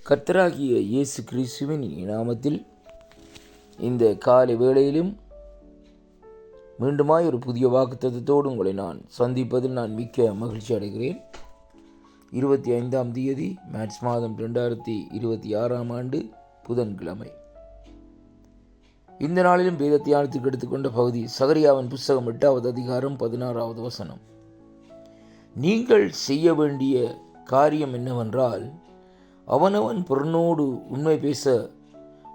கர்த்தராகிய இயேசு கிறிஸ்துவின் நாமத்தில் இந்த காலை வேளையிலும் மீண்டுமாய் ஒரு புதிய வாக்குத்தத்தத்தோடு உங்களை நான் சந்திப்பதில் நான் மிக்க மகிழ்ச்சி அடைகிறேன். 25ஆம் தேதி மார்ச் மாதம் 2026 புதன்கிழமை. இந்த நாளிலும் வேத தியானத்துக்கு எடுத்துக்கொண்ட பகுதி சகரியாவின் புஸ்தகம் 8வது அதிகாரம் 16வது வசனம். நீங்கள் செய்ய வேண்டிய காரியம் என்னவென்றால், அவனவன் புறனோடு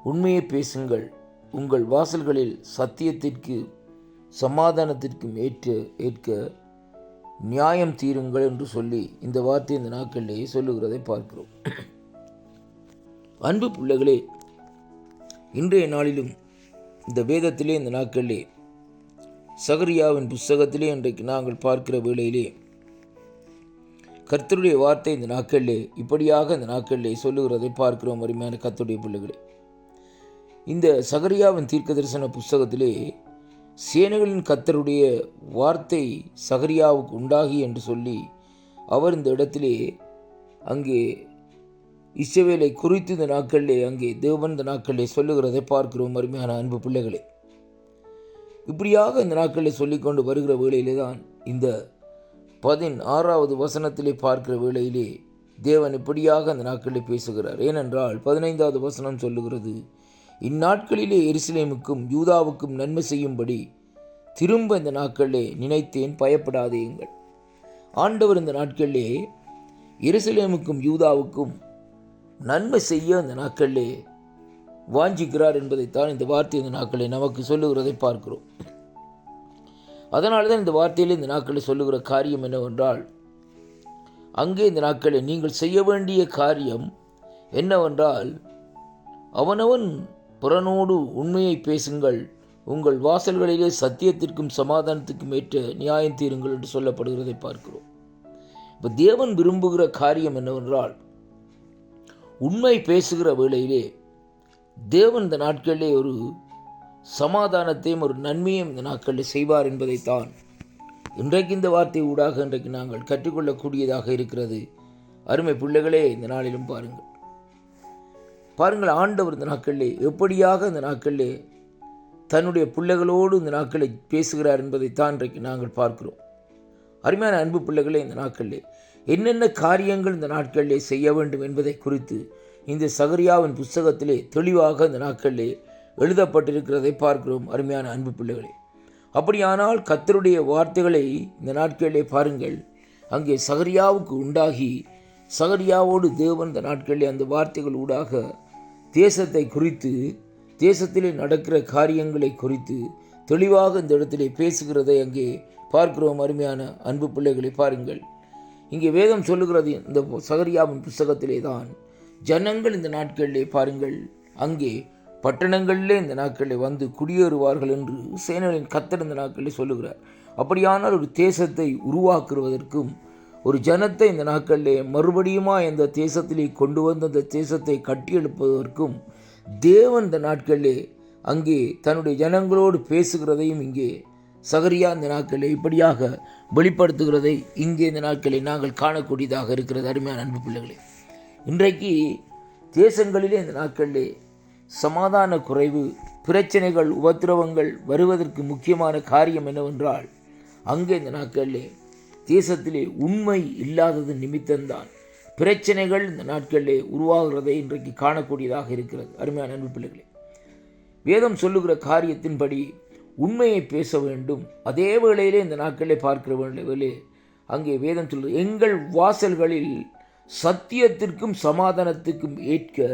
உண்மையை பேசுங்கள், உங்கள் வாசல்களில் சத்தியத்திற்கு சமாதானத்திற்கும் ஏற்க நியாயம் தீருங்கள் என்று சொல்லி இந்த வார்த்தை இந்த நாட்களிலேயே சொல்லுகிறதை பார்க்கிறோம். அன்பு பிள்ளைகளே, இன்றைய நாளிலும் இந்த வேதத்திலே இந்த நாட்களிலே சகரியாவின் புஸ்தகத்திலே இன்றைக்கு நாங்கள் பார்க்கிற வேளையிலே கர்த்தருடைய வார்த்தை இந்த நாட்களிலே இப்படியாக இந்த நாட்களிலே சொல்லுகிறதை பார்க்கிறோம். அருமையான கர்த்தருடைய பிள்ளைகளே, இந்த சகரியாவின் தீர்க்க தரிசன புஸ்தகத்திலே சேனைகளின் கர்த்தருடைய வார்த்தை சகரியாவுக்கு உண்டாகி என்று சொல்லி அவர் இந்த இடத்திலே அங்கே இஸ்ரவேலை குறித்து இந்த நாட்களிலே அங்கே தேவன் இந்த நாட்களிலே சொல்லுகிறதை பார்க்கிறோம். அருமையான அன்பு பிள்ளைகளே, இப்படியாக இந்த நாட்களிலே சொல்லிக்கொண்டு வருகிற வேளையிலே தான் இந்த 16வது வசனத்திலே பார்க்கிற வேளையிலே தேவன் இப்படியாக அந்த நாட்களிலே பேசுகிறார். ஏனென்றால் 15வது வசனம் சொல்லுகிறது, இந்நாட்களிலே எருசலேமுக்கும் யூதாவுக்கும் நன்மை செய்யும்படி திரும்ப இந்த நாட்களிலே நினைத்தேன், பயப்படாதேயுங்கள். ஆண்டவர் இந்த நாட்களிலே எருசலேமுக்கும் யூதாவுக்கும் நன்மை செய்ய இந்த நாட்களிலே வாஞ்சிக்கிறார் என்பதைத்தான் இந்த வார்த்தை இந்த நாட்களிலே நமக்கு சொல்லுகிறதை பார்க்கிறோம். அதனால தான் இந்த வார்த்தையில் இந்த நாட்களில் சொல்லுகிற காரியம் என்னவென்றால், அங்கே இந்த நாட்களில் நீங்கள் செய்ய வேண்டிய காரியம் என்னவென்றால், அவனவன் புறனோடு உண்மையை பேசுங்கள், உங்கள் வாசல்களிலே சத்தியத்திற்கும் சமாதானத்திற்கும் ஏற்ற நியாயம் தீருங்கள் என்று சொல்லப்படுகிறதை பார்க்கிறோம். இப்போ தேவன் விரும்புகிற காரியம் என்னவென்றால், உண்மை பேசுகிற வேளையிலே தேவன் இந்த நாட்களிலே ஒரு சமாதானத்தையும் ஒரு நன்மையும் இந்த நாட்களில் செய்வார் என்பதைத்தான் இன்றைக்கு இந்த வார்த்தை ஊடாக இன்றைக்கு நாங்கள் கற்றுக்கொள்ளக்கூடியதாக இருக்கிறது. அருமை பிள்ளைகளே, இந்த நாளிலும் பாருங்கள் ஆண்டவர் இந்த நாட்களிலே எப்படியாக இந்த நாட்களிலே தன்னுடைய பிள்ளைகளோடு இந்த நாட்களை பேசுகிறார் என்பதைத்தான் இன்றைக்கு நாங்கள் பார்க்கிறோம். அருமையான அன்பு பிள்ளைகளே, இந்த நாட்களிலே என்னென்ன காரியங்கள் இந்த நாட்களிலே செய்ய வேண்டும் என்பதை குறித்து இந்த சகரியாவின் புஸ்தகத்திலே தெளிவாக இந்த நாட்களிலே எழுதப்பட்டிருக்கிறதை பார்க்கிறோம். அருமையான அன்பு பிள்ளைகளே, அப்படியானால் கர்த்தருடைய வார்த்தைகளை இந்த நாட்களிலே பாருங்கள். அங்கே சகரியாவுக்கு உண்டாகி சகரியாவோடு தேவன் இந்த நாட்களிலே அந்த வார்த்தைகள் ஊடாக தேசத்தை குறித்து, தேசத்திலே நடக்கிற காரியங்களை குறித்து தெளிவாக இந்த இடத்திலே பேசுகிறதை அங்கே பார்க்கிறோம். அருமையான அன்பு பிள்ளைகளை பாருங்கள், இங்கே வேதம் சொல்லுகிறது இந்த சகரியாவின் புஸ்தகத்திலே தான் ஜனங்கள் இந்த நாட்களிலே பாருங்கள் அங்கே பட்டணங்களிலே இந்த நாட்களில் வந்து குடியேறுவார்கள் என்று சேனைகளின் கர்த்தர் இந்த நாட்களில் சொல்லுகிறார். அப்படியானால் ஒரு தேசத்தை உருவாக்குவதற்கும் ஒரு ஜனத்தை இந்த நாட்களிலே மறுபடியுமா இந்த தேசத்திலே கொண்டு வந்து அந்த தேசத்தை கட்டியெழுப்பதற்கும் தேவன் இந்த நாட்களிலே அங்கே தன்னுடைய ஜனங்களோடு பேசுகிறதையும் இங்கே சகரியா இந்த நாட்களில் இப்படியாக வெளிப்படுத்துகிறதை இங்கே இந்த நாட்களில் நாங்கள் காணக்கூடியதாக இருக்கிறது. அருமையான அன்பு பிள்ளைகளே, இன்றைக்கு தேசங்களிலே இந்த நாட்களிலே சமாதான குறைவு, பிரச்சனைகள், உபத்திரவங்கள் வருவதற்கு முக்கியமான காரியம் என்னவென்றால், அங்கே இந்த நாட்களிலே தேசத்திலே உண்மை இல்லாதது நிமித்தம்தான் பிரச்சனைகள் இந்த நாட்களிலே உருவாகிறதை இன்றைக்கு காணக்கூடியதாக இருக்கிறது. அருமையான அன்பு பிள்ளைகளே, வேதம் சொல்லுகிற காரியத்தின்படி உண்மையை பேச வேண்டும். அதே வேளையிலே இந்த நாட்களிலே பார்க்கிற வேளையிலே அங்கே வேதம் சொல்லுது, எங்கள் வாசல்களில் சத்தியத்திற்கும் சமாதானத்திற்கும் ஏற்க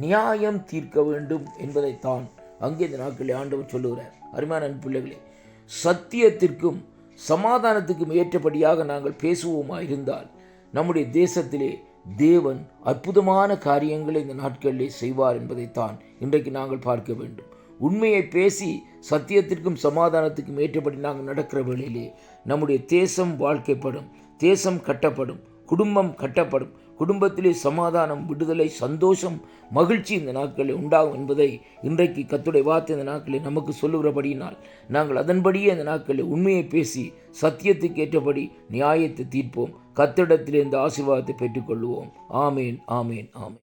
நியாயம் தீர்க்க வேண்டும் என்பதைத்தான் அங்கே இந்த நாட்களில் ஆண்டவர் சொல்லுகிறார். அருமையான பிள்ளைகளே, சத்தியத்திற்கும் சமாதானத்துக்கும் ஏற்றபடியாக நாங்கள் பேசுவோமா இருந்தால் நம்முடைய தேசத்திலே தேவன் அற்புதமான காரியங்களை இந்த நாட்களிலே செய்வார் என்பதைத்தான் இன்றைக்கு நாங்கள் பார்க்க வேண்டும். உண்மையை பேசி சத்தியத்திற்கும் சமாதானத்துக்கும் ஏற்றபடி நாங்கள் நடக்கிற வேளையிலே நம்முடைய தேசம் வாழ்க்கைப்படும், தேசம் கட்டப்படும், குடும்பம் கட்டப்படும், குடும்பத்திலே சமாதானம், விடுதலை, சந்தோஷம், மகிழ்ச்சி இந்த நாட்களில் உண்டாகும் என்பதை இன்றைக்கு கர்த்தருடைய வார்த்தை இந்த நாட்களில் நமக்கு சொல்லுகிறபடியினால் நாங்கள் அதன்படியே இந்த நாட்களில் உண்மையை பேசி சத்தியத்துக்கு ஏற்றபடி நியாயத்தை தீர்ப்போம். கர்த்தரிடத்திலே இந்த ஆசீர்வாதத்தை பெற்றுக்கொள்வோம். ஆமேன், ஆமேன், ஆமேன்.